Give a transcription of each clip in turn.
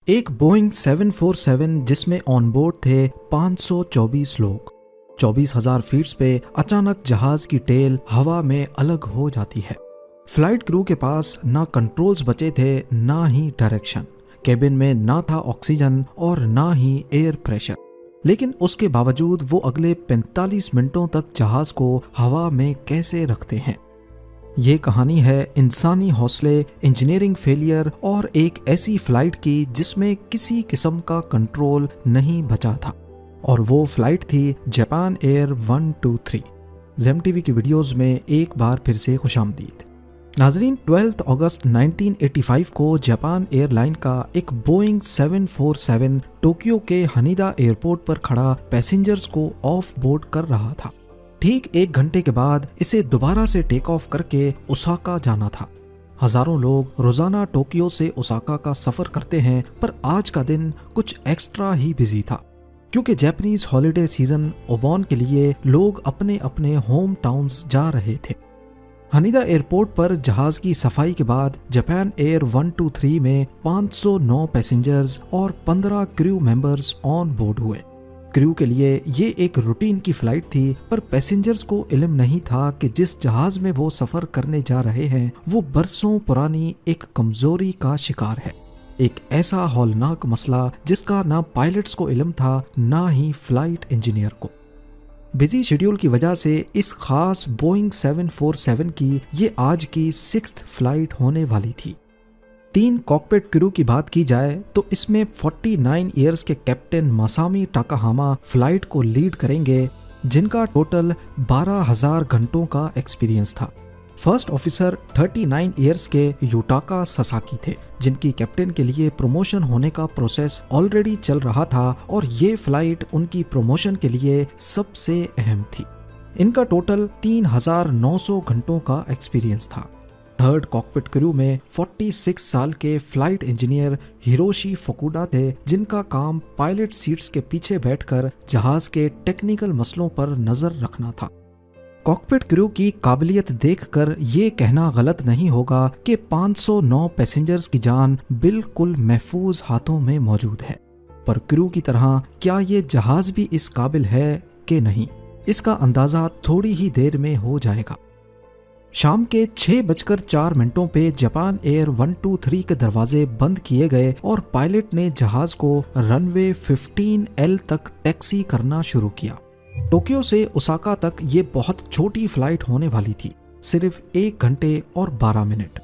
एक बोइंग 747 जिसमें ऑनबोर्ड थे 524 लोग। 24,000 फीट पे अचानक जहाज की टेल हवा में अलग हो जाती है। फ्लाइट क्रू के पास ना कंट्रोल्स बचे थे, ना ही डायरेक्शन। केबिन में ना था ऑक्सीजन और ना ही एयर प्रेशर। लेकिन उसके बावजूद वो अगले 45 मिनटों तक जहाज को हवा में कैसे रखते हैं। ये कहानी है इंसानी हौसले, इंजीनियरिंग फेलियर और एक ऐसी फ्लाइट की जिसमें किसी किस्म का कंट्रोल नहीं बचा था। और वो फ्लाइट थी जापान एयर 123। जेम टीवी की वीडियोस में एक बार फिर से खुशामदीद। नाजरीन, 12 अगस्त 1985 को जापान एयरलाइन का एक बोइंग 747 टोक्यो के हनीदा एयरपोर्ट पर खड़ा पैसेंजर्स को ऑफ बोर्ड कर रहा था। ठीक 1 घंटे के बाद इसे दोबारा से टेक ऑफ करके ओसाका जाना था। हजारों लोग रोजाना टोक्यो से ओसाका का सफर करते हैं, पर आज का दिन कुछ एक्स्ट्रा ही बिजी था क्योंकि जापानीज हॉलिडे सीजन ओबॉन के लिए लोग अपने अपने होम टाउन्स जा रहे थे। हनीदा एयरपोर्ट पर जहाज की सफाई के बाद जापान एयर 123 में 509 पैसेंजर्स और 15 क्रू मेंबर्स ऑन बोर्ड हुए। क्रू के लिए ये एक रूटीन की फ्लाइट थी, पर पैसेंजर्स को इल्म नहीं था कि जिस जहाज में वो सफर करने जा रहे हैं वो बरसों पुरानी एक कमजोरी का शिकार है। एक ऐसा हौलनाक मसला जिसका ना पायलट्स को इल्म था, ना ही फ्लाइट इंजीनियर को। बिजी शेड्यूल की वजह से इस खास बोइंग 747 की ये आज की 6th फ्लाइट होने वाली थी। 3 कॉकपिट क्रू की बात की जाए तो इसमें 49 ईयर्स के कैप्टन मासामी टाकाहामा फ्लाइट को लीड करेंगे, जिनका टोटल 12,000 घंटों का एक्सपीरियंस था। फर्स्ट ऑफिसर 39 ईयर्स के युटाका ससाकी थे, जिनकी कैप्टन के लिए प्रमोशन होने का प्रोसेस ऑलरेडी चल रहा था और ये फ्लाइट उनकी प्रमोशन के लिए सबसे अहम थी। इनका टोटल 3,900 घंटों का एक्सपीरियंस था। थर्ड कॉकपिट क्रू में 46 साल के फ्लाइट इंजीनियर हिरोशी फुकुडा थे, जिनका काम पायलट सीट्स के पीछे बैठकर जहाज के टेक्निकल मसलों पर नजर रखना था। कॉकपिट क्रू की काबिलियत देखकर ये कहना गलत नहीं होगा कि 509 पैसेंजर्स की जान बिल्कुल महफूज हाथों में मौजूद है। पर क्रू की तरह क्या ये जहाज भी इस काबिल है कि नहीं, इसका अंदाजा थोड़ी ही देर में हो जाएगा। शाम के 6:04 पे जापान एयर 123 के दरवाजे बंद किए गए और पायलट ने जहाज को रनवे 15L तक टैक्सी करना शुरू किया। टोक्यो से ओसाका तक ये बहुत छोटी फ्लाइट होने वाली थी, सिर्फ 1 घंटे और 12 मिनट।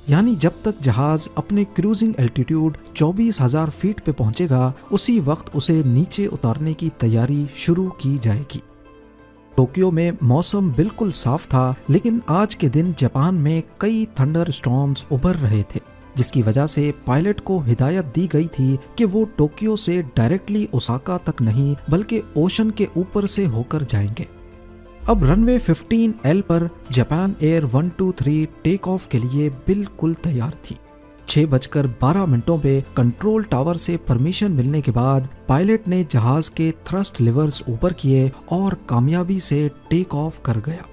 यानी जब तक जहाज अपने क्रूजिंग एल्टीट्यूड 24,000 फीट पे पहुंचेगा, उसी वक्त उसे नीचे उतारने की तैयारी शुरू की जाएगी। टोक्यो में मौसम बिल्कुल साफ था, लेकिन आज के दिन जापान में कई थंडर स्टॉर्म्स उभर रहे थे, जिसकी वजह से पायलट को हिदायत दी गई थी कि वो टोक्यो से डायरेक्टली ओसाका तक नहीं बल्कि ओशन के ऊपर से होकर जाएंगे। अब रनवे 15L पर जापान एयर 123 टेक ऑफ के लिए बिल्कुल तैयार थी। 6:12 पे कंट्रोल टावर से परमिशन मिलने के बाद पायलट ने जहाज के थ्रस्ट लिवर्स ऊपर किए और कामयाबी से टेक ऑफ कर गया।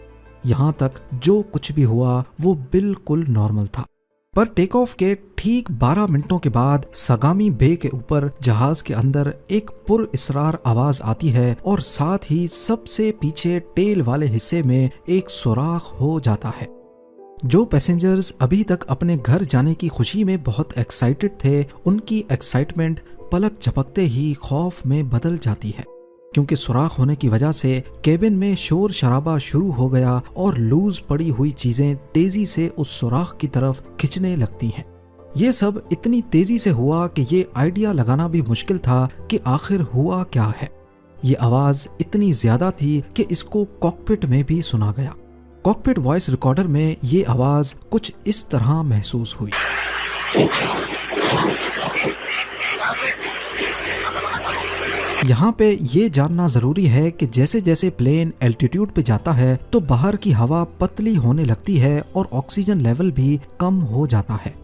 यहाँ तक जो कुछ भी हुआ वो बिल्कुल नॉर्मल था। पर टेक ऑफ के ठीक 12 मिनटों के बाद सगामी बे के ऊपर जहाज के अंदर एक पुरइसरार आवाज आती है और साथ ही सबसे पीछे टेल वाले हिस्से में एक सुराख हो जाता है। जो पैसेंजर्स अभी तक अपने घर जाने की खुशी में बहुत एक्साइटेड थे, उनकी एक्साइटमेंट पलक झपकते ही खौफ में बदल जाती है, क्योंकि सुराख होने की वजह से केबिन में शोर शराबा शुरू हो गया और लूज पड़ी हुई चीजें तेजी से उस सुराख की तरफ खिंचने लगती हैं। ये सब इतनी तेजी से हुआ कि ये आइडिया लगाना भी मुश्किल था कि आखिर हुआ क्या है। ये आवाज इतनी ज्यादा थी कि इसको कॉकपिट में भी सुना गया। कॉकपिट वॉइस रिकॉर्डर में ये आवाज कुछ इस तरह महसूस हुई। यहाँ पे ये जानना जरूरी है कि जैसे जैसे प्लेन एल्टीट्यूड पे जाता है तो बाहर की हवा पतली होने लगती है और ऑक्सीजन लेवल भी कम हो जाता है।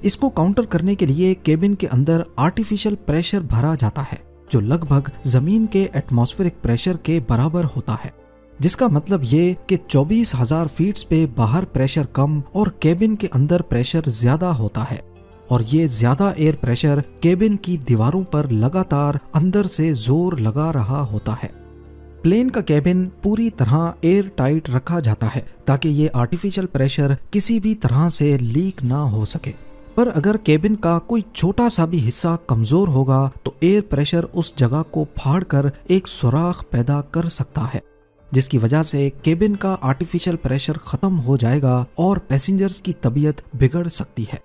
इसको काउंटर करने के लिए केबिन के अंदर आर्टिफिशियल प्रेशर भरा जाता है, जो लगभग जमीन के एटमॉस्फेरिक प्रेशर के बराबर होता है, जिसका मतलब ये कि 24,000 फीट पे बाहर प्रेशर कम और केबिन के अंदर प्रेशर ज्यादा होता है। और ये ज्यादा एयर प्रेशर केबिन की दीवारों पर लगातार अंदर से जोर लगा रहा होता है। प्लेन का केबिन पूरी तरह एयर टाइट रखा जाता है ताकि ये आर्टिफिशियल प्रेशर किसी भी तरह से लीक ना हो सके। पर अगर केबिन का कोई छोटा सा भी हिस्सा कमजोर होगा तो एयर प्रेशर उस जगह को फाड़कर एक सुराख पैदा कर सकता है, जिसकी वजह से केबिन का आर्टिफिशियल प्रेशर खत्म हो जाएगा और पैसेंजर्स की तबीयत बिगड़ सकती है।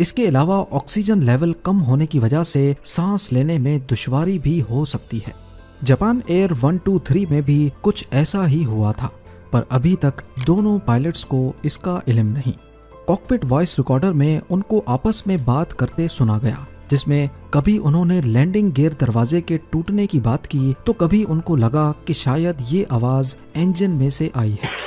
इसके अलावा ऑक्सीजन लेवल कम होने की वजह से सांस लेने में दुश्वारी भी हो सकती है। जापान एयर 123 में भी कुछ ऐसा ही हुआ था, पर अभी तक दोनों पायलट्स को इसका इल्म नहीं। कॉकपिट वॉइस रिकॉर्डर में उनको आपस में बात करते सुना गया, जिसमें कभी उन्होंने लैंडिंग गियर दरवाजे के टूटने की बात की तो कभी उनको लगा कि शायद ये आवाज इंजन में से आई है।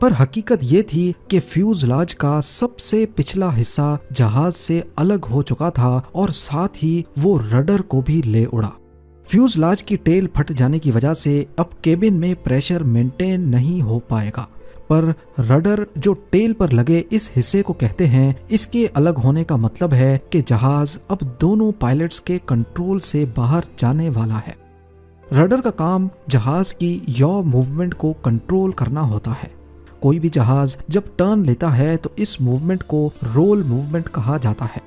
पर हकीकत ये थी कि फ्यूजलाज का सबसे पिछला हिस्सा जहाज से अलग हो चुका था और साथ ही वो रडर को भी ले उड़ा। फ्यूजलाज की टेल फट जाने की वजह से अब केबिन में प्रेशर मेंटेन नहीं हो पाएगा, पर रडर जो टेल पर लगे इस हिस्से को कहते हैं, इसके अलग होने का मतलब है कि जहाज अब दोनों पायलट्स के कंट्रोल से बाहर जाने वाला है। रडर का काम जहाज की यॉ मूवमेंट को कंट्रोल करना होता है। कोई भी जहाज जब टर्न लेता है तो इस मूवमेंट को रोल मूवमेंट कहा जाता है।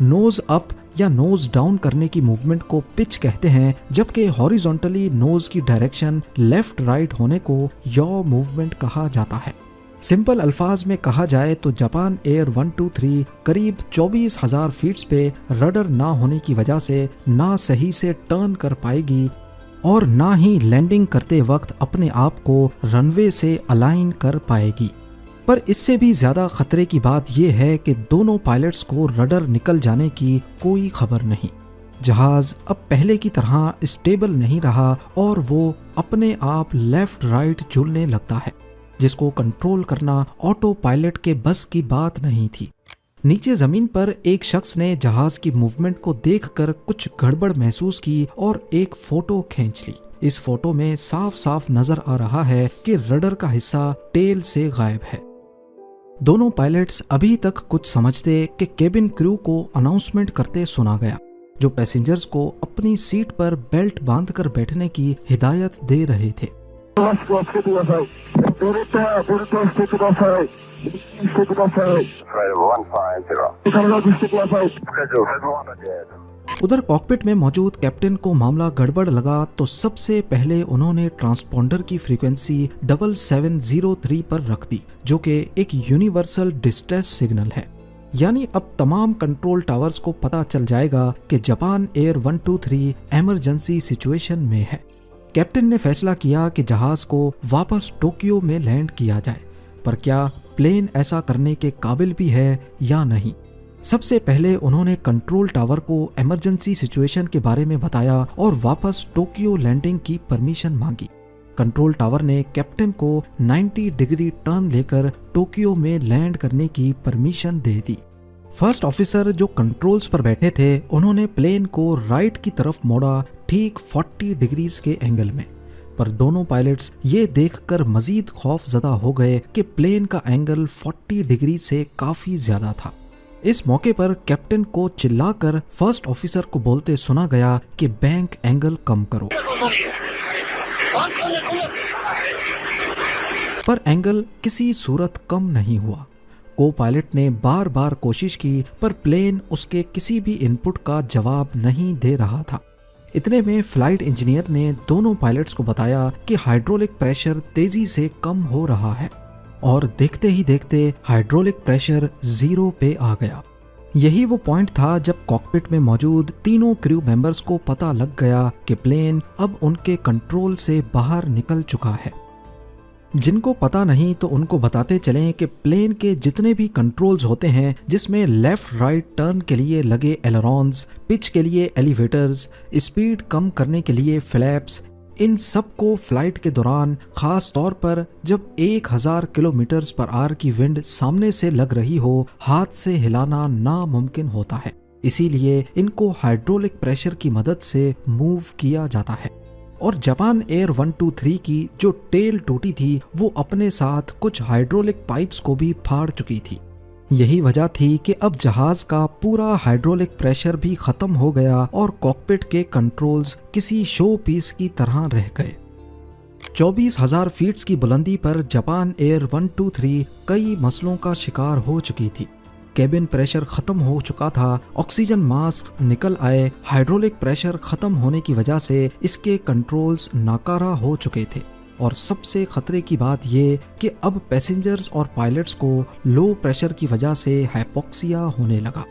नोज अप या नोज डाउन करने की मूवमेंट को पिच कहते हैं, जबकि हॉरिजॉन्टली नोज की डायरेक्शन लेफ्ट राइट होने को यॉ मूवमेंट कहा जाता है। सिंपल अल्फाज में कहा जाए तो जापान एयर 123 करीब 24,000 फीट पे रडर ना होने की वजह से ना सही से टर्न कर पाएगी और ना ही लैंडिंग करते वक्त अपने आप को रनवे से अलाइन कर पाएगी। पर इससे भी ज्यादा खतरे की बात यह है कि दोनों पायलट्स को रडर निकल जाने की कोई खबर नहीं। जहाज अब पहले की तरह स्टेबल नहीं रहा और वो अपने आप लेफ्ट राइट झूलने लगता है, जिसको कंट्रोल करना ऑटो पायलट के बस की बात नहीं थी। नीचे जमीन पर एक शख्स ने जहाज की मूवमेंट को देखकर कुछ गड़बड़ महसूस की और एक फोटो खींच ली। इस फोटो में साफ साफ नजर आ रहा है कि रडर का हिस्सा टेल से गायब है। दोनों पायलट्स अभी तक कुछ समझते कि केबिन क्रू को अनाउंसमेंट करते सुना गया, जो पैसेंजर्स को अपनी सीट पर बेल्ट बांधकर बैठने की हिदायत दे रहे थे। उधर कॉकपिट में मौजूद कैप्टन को मामला गड़बड़ लगा तो सबसे पहले उन्होंने ट्रांसपॉन्डर की फ्रीक्वेंसी 7703 पर रख दी, जो कि एक यूनिवर्सल डिस्ट्रेस सिग्नल है। यानी अब तमाम कंट्रोल टावर्स को पता चल जाएगा कि जापान एयर 123 इमरजेंसी सिचुएशन में है। कैप्टन ने फैसला किया कि जहाज को वापस टोक्यो में लैंड किया जाए, पर क्या प्लेन ऐसा करने के काबिल भी है या नहीं। सबसे पहले उन्होंने कंट्रोल टावर को इमरजेंसी सिचुएशन के बारे में बताया और वापस टोक्यो लैंडिंग की परमिशन मांगी। कंट्रोल टावर ने कैप्टन को 90 डिग्री टर्न लेकर टोक्यो में लैंड करने की परमिशन दे दी। फर्स्ट ऑफिसर जो कंट्रोल्स पर बैठे थे, उन्होंने प्लेन को राइट की तरफ मोड़ा, ठीक 40 डिग्रीज के एंगल में। पर दोनों पायलट्स ये देखकर मजीद खौफजदा हो गए कि प्लेन का एंगल 40 डिग्री से काफी ज्यादा था। इस मौके पर कैप्टन को चिल्लाकर फर्स्ट ऑफिसर को बोलते सुना गया कि बैंक एंगल कम करो। पर एंगल किसी सूरत कम नहीं हुआ। को पायलट ने बार बार कोशिश की, पर प्लेन उसके किसी भी इनपुट का जवाब नहीं दे रहा था। इतने में फ्लाइट इंजीनियर ने दोनों पायलट्स को बताया कि हाइड्रोलिक प्रेशर तेजी से कम हो रहा है, और देखते ही देखते हाइड्रोलिक प्रेशर 0 पे आ गया। यही वो पॉइंट था जब कॉकपिट में मौजूद तीनों क्रू मेंबर्स को पता लग गया कि प्लेन अब उनके कंट्रोल से बाहर निकल चुका है। जिनको पता नहीं तो उनको बताते चलें कि प्लेन के जितने भी कंट्रोल्स होते हैं, जिसमें लेफ्ट राइट टर्न के लिए लगे एलरॉन्स, पिच के लिए एलिवेटर्स, स्पीड कम करने के लिए फ्लैप्स, इन सब को फ्लाइट के दौरान, खास तौर पर जब 1000 किलोमीटर/आवर की विंड सामने से लग रही हो, हाथ से हिलाना नामुमकिन होता है। इसीलिए इनको हाइड्रोलिक प्रेशर की मदद से मूव किया जाता है। और जापान एयर 123 की जो टेल टूटी थी वो अपने साथ कुछ हाइड्रोलिक पाइप्स को भी फाड़ चुकी थी। यही वजह थी कि अब जहाज का पूरा हाइड्रोलिक प्रेशर भी खत्म हो गया और कॉकपिट के कंट्रोल्स किसी शो पीस की तरह रह गए। 24,000 फीट की बुलंदी पर जापान एयर 123 कई मसलों का शिकार हो चुकी थी। केबिन प्रेशर खत्म हो चुका था, ऑक्सीजन मास्क निकल आए, हाइड्रोलिक प्रेशर खत्म होने की वजह से इसके कंट्रोल्स नाकारा हो चुके थे। और सबसे खतरे की बात ये कि अब पैसेंजर्स और पायलट्स को लो प्रेशर की वजह से हाइपोक्सिया होने लगा।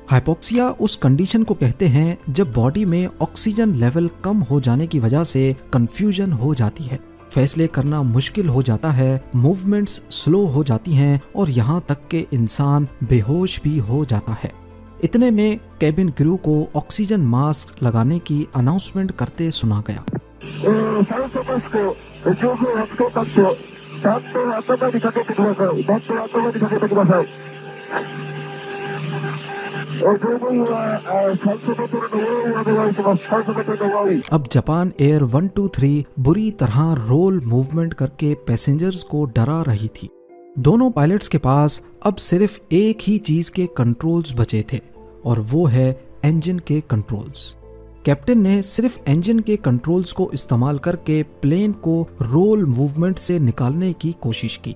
हाइपोक्सिया उस कंडीशन को कहते हैं जब बॉडी में ऑक्सीजन लेवल कम हो जाने की वजह से कंफ्यूजन हो जाती है, फैसले करना मुश्किल हो जाता है, मूवमेंट्स स्लो हो जाती हैं और यहाँ तक कि इंसान बेहोश भी हो जाता है। इतने में कैबिन क्रू को ऑक्सीजन मास्क लगाने की अनाउंसमेंट करते सुना गया। अब जापान एयर 123 बुरी तरह रोल मूवमेंट करके पैसेंजर्स को डरा रही थी। दोनों पायलट्स के पास अब सिर्फ एक ही चीज के कंट्रोल्स बचे थे और वो है इंजन के कंट्रोल्स। कैप्टन ने सिर्फ इंजन के कंट्रोल्स को इस्तेमाल करके प्लेन को रोल मूवमेंट से निकालने की कोशिश की।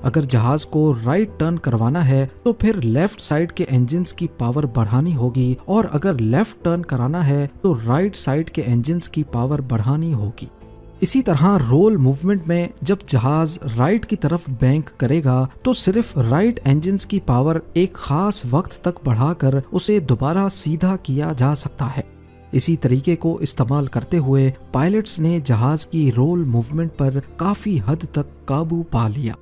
अगर जहाज को राइट टर्न करवाना है तो फिर लेफ्ट साइड के इंजन्स की पावर बढ़ानी होगी और अगर लेफ्ट टर्न कराना है तो राइट साइड के इंजन्स की पावर बढ़ानी होगी। इसी तरह रोल मूवमेंट में जब जहाज राइट की तरफ बैंक करेगा तो सिर्फ राइट इंजन्स की पावर एक खास वक्त तक बढ़ाकर उसे दोबारा सीधा किया जा सकता है। इसी तरीके को इस्तेमाल करते हुए पायलट्स ने जहाज की रोल मूवमेंट पर काफी हद तक काबू पा लिया।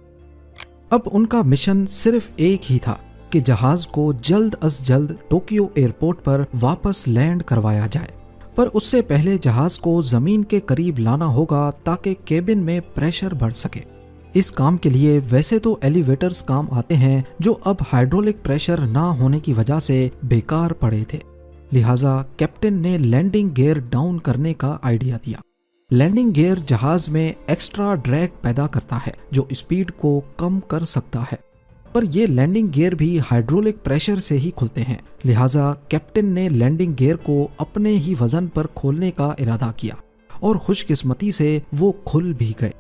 अब उनका मिशन सिर्फ एक ही था कि जहाज को जल्द अज जल्द टोक्यो एयरपोर्ट पर वापस लैंड करवाया जाए, पर उससे पहले जहाज को जमीन के करीब लाना होगा ताकि केबिन में प्रेशर बढ़ सके। इस काम के लिए वैसे तो एलिवेटर्स काम आते हैं जो अब हाइड्रोलिक प्रेशर ना होने की वजह से बेकार पड़े थे, लिहाजा कैप्टन ने लैंडिंग गियर डाउन करने का आइडिया दिया। लैंडिंग गियर जहाज में एक्स्ट्रा ड्रैग पैदा करता है जो स्पीड को कम कर सकता है, पर ये लैंडिंग गियर भी हाइड्रोलिक प्रेशर से ही खुलते हैं, लिहाजा कैप्टन ने लैंडिंग गियर को अपने ही वजन पर खोलने का इरादा किया और खुशकिस्मती से वो खुल भी गए।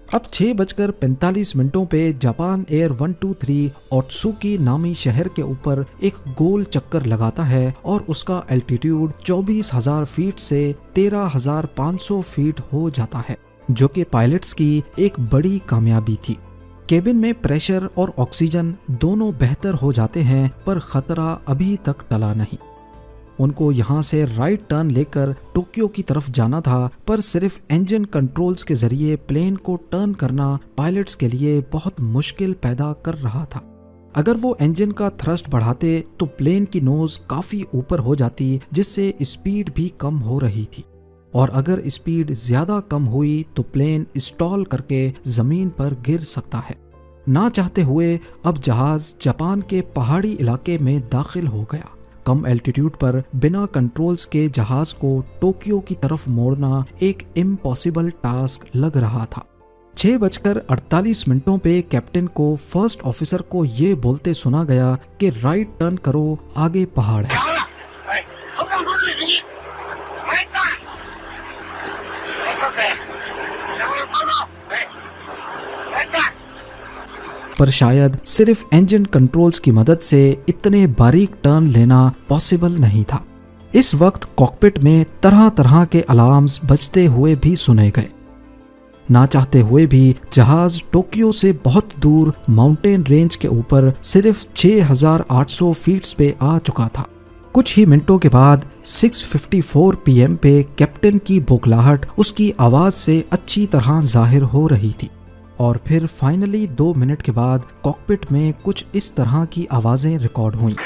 अब 6:45 पे जापान एयर 123 ओत्सुकी नामी शहर के ऊपर एक गोल चक्कर लगाता है और उसका एल्टीट्यूड 24,000 फीट से 13,500 फीट हो जाता है, जो कि पायलट्स की एक बड़ी कामयाबी थी। केबिन में प्रेशर और ऑक्सीजन दोनों बेहतर हो जाते हैं, पर खतरा अभी तक टला नहीं। उनको यहाँ से राइट टर्न लेकर टोक्यो की तरफ जाना था, पर सिर्फ इंजन कंट्रोल्स के जरिए प्लेन को टर्न करना पायलट्स के लिए बहुत मुश्किल पैदा कर रहा था। अगर वो इंजन का थ्रस्ट बढ़ाते तो प्लेन की नोज काफी ऊपर हो जाती, जिससे स्पीड भी कम हो रही थी, और अगर स्पीड ज्यादा कम हुई तो प्लेन स्टॉल करके जमीन पर गिर सकता है। ना चाहते हुए अब जहाज जापान के पहाड़ी इलाके में दाखिल हो गया। कम एल्टीट्यूड पर बिना कंट्रोल्स के जहाज को टोक्यो की तरफ मोड़ना एक इम्पॉसिबल टास्क लग रहा था। 6:48 पे कैप्टन को फर्स्ट ऑफिसर को ये बोलते सुना गया कि राइट टर्न करो, आगे पहाड़ है। पर शायद सिर्फ इंजन कंट्रोल्स की मदद से इतने बारीक टर्न लेना पॉसिबल नहीं था। इस वक्त कॉकपिट में तरह तरह के अलार्म्स बजते हुए भी सुने गए। ना चाहते हुए भी जहाज टोक्यो से बहुत दूर माउंटेन रेंज के ऊपर सिर्फ 6,800 फीट पे आ चुका था। कुछ ही मिनटों के बाद 6:54 PM पे कैप्टन की बौखलाहट उसकी आवाज से अच्छी तरह जाहिर हो रही थी, और फिर फाइनली 2 मिनट के बाद कॉकपिट में कुछ इस तरह की आवाजें रिकॉर्ड हुईं।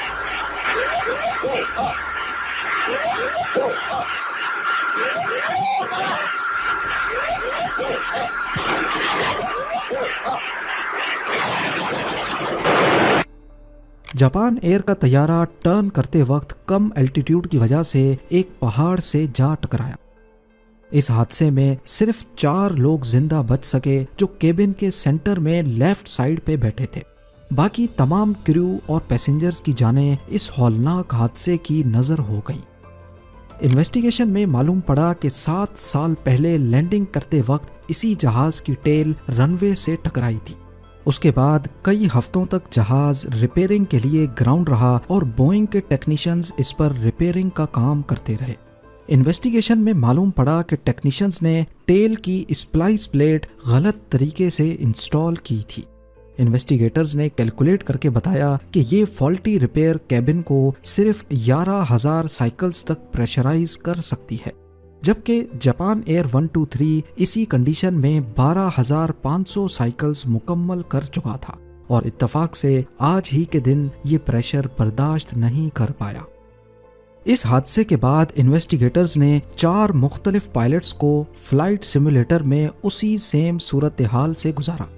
जापान एयर का तैयारा टर्न करते वक्त कम एल्टीट्यूड की वजह से एक पहाड़ से जा टकराया। इस हादसे में सिर्फ 4 लोग जिंदा बच सके जो केबिन के सेंटर में लेफ्ट साइड पे बैठे थे। बाकी तमाम क्रू और पैसेंजर्स की जानें इस हौलनाक हादसे की नजर हो गईं। इन्वेस्टिगेशन में मालूम पड़ा कि 7 साल पहले लैंडिंग करते वक्त इसी जहाज की टेल रनवे से टकराई थी। उसके बाद कई हफ्तों तक जहाज रिपेयरिंग के लिए ग्राउंड रहा और बोइंग के टेक्नीशियंस इस पर रिपेयरिंग का काम करते रहे। इन्वेस्टिगेशन में मालूम पड़ा कि टेक्नीशियंस ने टेल की स्प्लाइस प्लेट गलत तरीके से इंस्टॉल की थी। इन्वेस्टिगेटर्स ने कैलकुलेट करके बताया कि ये फॉल्टी रिपेयर कैबिन को सिर्फ 11,000 साइकिल्स तक प्रेशराइज कर सकती है, जबकि जापान एयर 123 इसी कंडीशन में 12,500 साइकिल्स मुकम्मल कर चुका था और इत्तेफाक से आज ही के दिन ये प्रेशर बर्दाश्त नहीं कर पाया। इस हादसे के बाद इन्वेस्टिगेटर्स ने 4 मुख्तलिफ पायलट्स को फ्लाइट सिमुलेटर में उसी सेम सूरत हाल से गुजारा,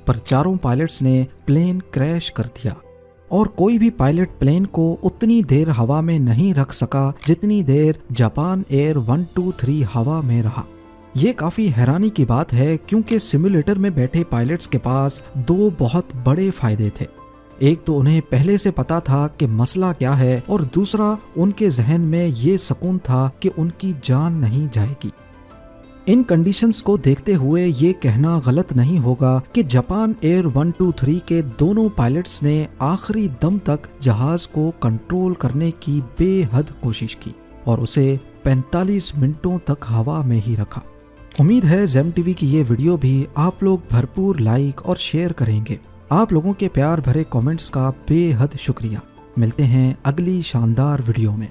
पर चारों पायलट्स ने प्लेन क्रैश कर दिया और कोई भी पायलट प्लेन को उतनी देर हवा में नहीं रख सका जितनी देर जापान एयर 123 हवा में रहा। ये काफ़ी हैरानी की बात है क्योंकि सिमुलेटर में बैठे पायलट्स के पास 2 बहुत बड़े फायदे थे। एक तो उन्हें पहले से पता था कि मसला क्या है और दूसरा उनके जहन में ये सुकून था कि उनकी जान नहीं जाएगी। इन कंडीशंस को देखते हुए ये कहना गलत नहीं होगा कि जापान एयर 123 के दोनों पायलट्स ने आखिरी दम तक जहाज को कंट्रोल करने की बेहद कोशिश की और उसे 45 मिनटों तक हवा में ही रखा। उम्मीद है ज़ेम टीवी की ये वीडियो भी आप लोग भरपूर लाइक और शेयर करेंगे। आप लोगों के प्यार भरे कमेंट्स का बेहद शुक्रिया। मिलते हैं अगली शानदार वीडियो में।